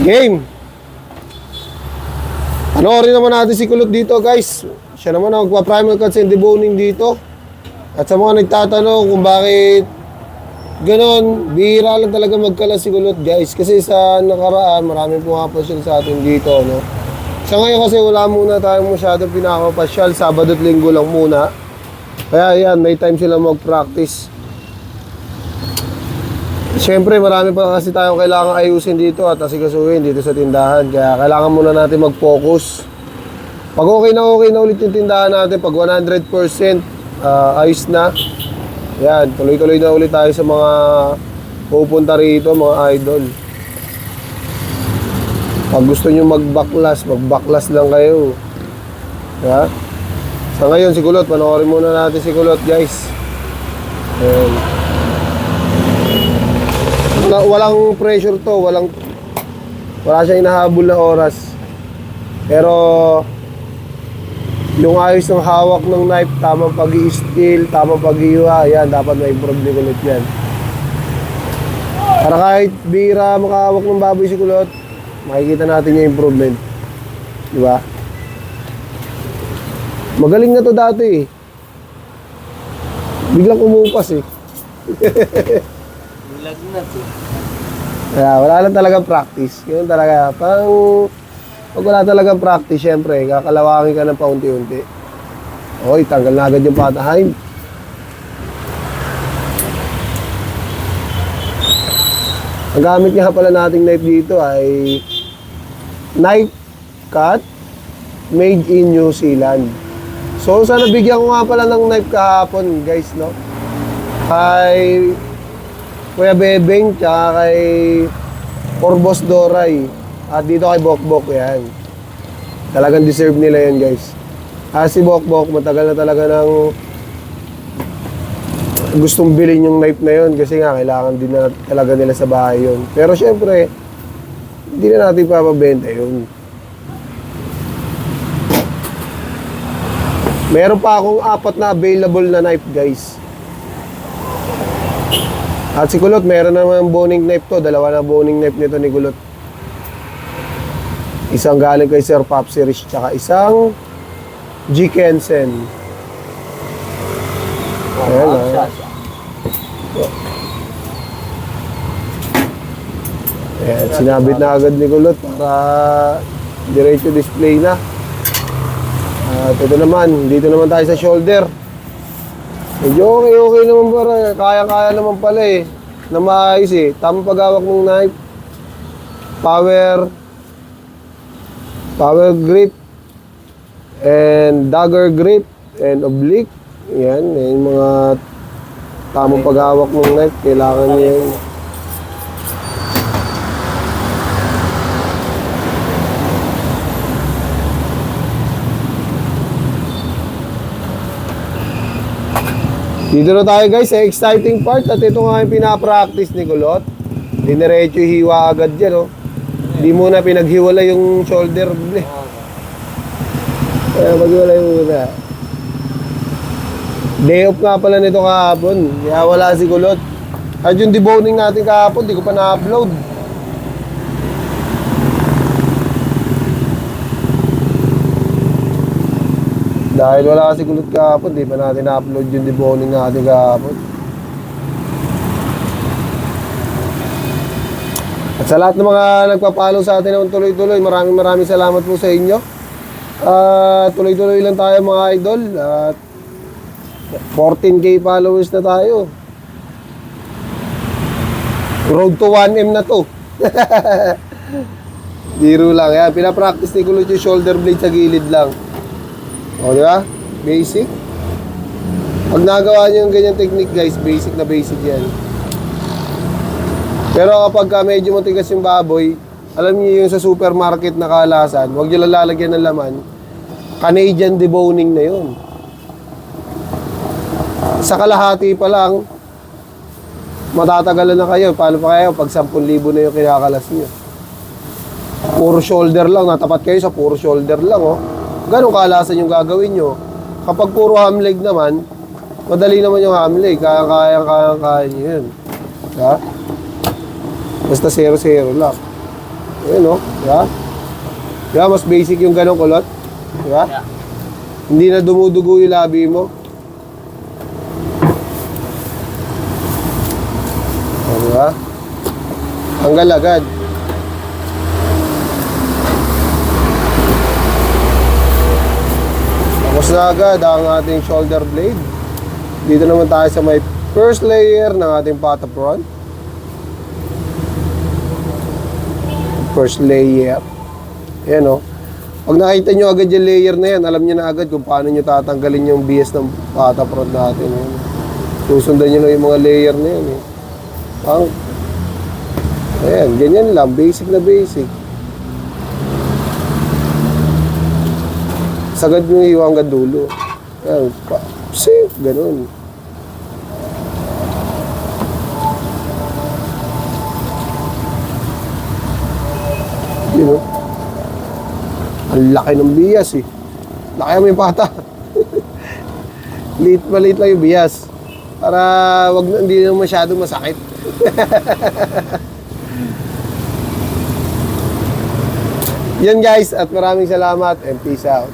Game! Panoorin naman natin si Kulot dito, guys. Siya naman ang magpa-primal cuts and deboning dito. At sa mga nagtatanong kung bakit ganon, bihira lang talaga magkalas si Kulot, guys. Kasi sa nakaraan, maraming pumapasyal sa atin dito, no? Sa ngayon kasi wala muna tayong masyadong pinakapasyal. Sabado at Linggo lang muna. Kaya yan, may time sila mag-practice. Siyempre, marami pa kasi tayong kailangan ayusin dito at asikasuhin dito sa tindahan. Kaya kailangan muna natin mag-focus. Pag okay na ulit yung tindahan natin, pag 100% ayos na, yan, tuloy-tuloy na ulit tayo sa mga pupunta rito, mga idol. Pag gusto nyo mag-backlash lang kayo. Ya? Sa ngayon, si Kulot, panoorin muna natin si Kulot, guys. Ayan. Walang pressure to, wala siyang inahabol na oras. Pero yung ayos ng hawak ng knife, tamang pag-i-steel, tamang pag-iwa, yan, dapat ma-improve ni Kulot yan. Para kahit bira makahawak ng baboy si Kulot, makikita natin yung improvement. Diba? Magaling na to dati eh. Biglang umupas eh. Kaya wala lang talagang practice. Yun talaga. Parang pag wala talagang practice, syempre, kakalawangin ka ng paunti-unti. Okay, tanggal na agad yung patahain. Ang gamit nga pala nating knife dito ay knife cut made in New Zealand. So, sana bigyan ko nga pala ng knife kahapon, guys, no? Kay Kuya Bebeng, tsaka kay Boss Doray. At dito kay Bokbok, yan. Talagang deserve nila yan, guys. Si Bokbok, matagal na talaga ng gustong bilhin yung knife na yun. Kasi nga, kailangan din na talaga nila sa bahay yun. Pero syempre, hindi na natin papabenta yun. Meron pa akong 4 na available na knife, guys. At si Kulot, meron naman boning knife to. 2 na boning knife nito ni Kulot. Isang galing kay Sir Pop Series, tsaka isang G. Kensen. Ayan na. Ayan, sinabit na agad ni Kulot para diretso display na. At ito naman, dito naman tayo sa shoulder. Medyo okay naman para, kaya-kaya naman pala eh, na maayos eh. Tamang paghawak ng knife, power grip, and dagger grip, and oblique. Yan, yung mga tamang paghawak ng knife, kailangan niya yan. Dito na tayo, guys, sa exciting part. At ito nga yung pinapractice ni Kulot. Diniretso hiwa agad dyan, oh. Hindi muna pinaghiwala yung shoulder. Maghiwalay muna. Day off nga pala nito kahapon. Kaya wala si Kulot. At yung deboning natin kahapon, di ko pa na-upload. Dahil wala kasi Kulot kahapon, di pa natin na-upload yung deboning natin kahapon. At sa lahat ng mga nagpapalo sa atin ng tuloy-tuloy, maraming salamat po sa inyo. Tuloy-tuloy lang tayo mga idol. At 14K followers na tayo. Road to 1M na to. Biro lang. Yan, pinapractice ni Kulot yung shoulder blade sa gilid lang. O, di ba? Basic. Pag nagawa nyo yung ganyan technique, guys, basic na basic yan. Pero kapag medyo matigas yung baboy, alam niyo yung sa supermarket na kalasan, huwag nyo lalagyan ng laman, Canadian deboning na yun. Sa kalahati pa lang, matatagalan na kayo. Paano pa kayo pag 10,000 na yung kinakalas nyo? Puro shoulder lang, natapat kayo sa puro shoulder lang, oh. Ganong kalasan yung gagawin nyo. Kapag puro ham leg naman, madali naman yung ham leg. Kaya nyo yun. Ha? Basta 0-0 lang. Ayan o. Diba? Diba? Mas basic yung ganong kulot. Diba? Yeah. Hindi na dumudugo yung labi mo. O, diba? Tanggal agad. Tapos na agad ang ating shoulder blade. Dito naman tayo sa may first layer ng ating patapron. First layer. Ayan o. Pag nakita nyo agad yung layer na yan, alam nyo na agad kung paano nyo tatanggalin yung bias ng patapron natin. Ayan. Susundan nyo lang yung mga layer na yan. Eh. Ayan, ganyan lang. Basic na basic. Sagad nyo yung hanggang dulo. Ayan, safe, ganun. Yun o. Ang laki ng bias eh. Laki mo yung pata. Maliit lang yung bias. Para hindi na masyadong masakit. Yan guys, at maraming salamat and peace out.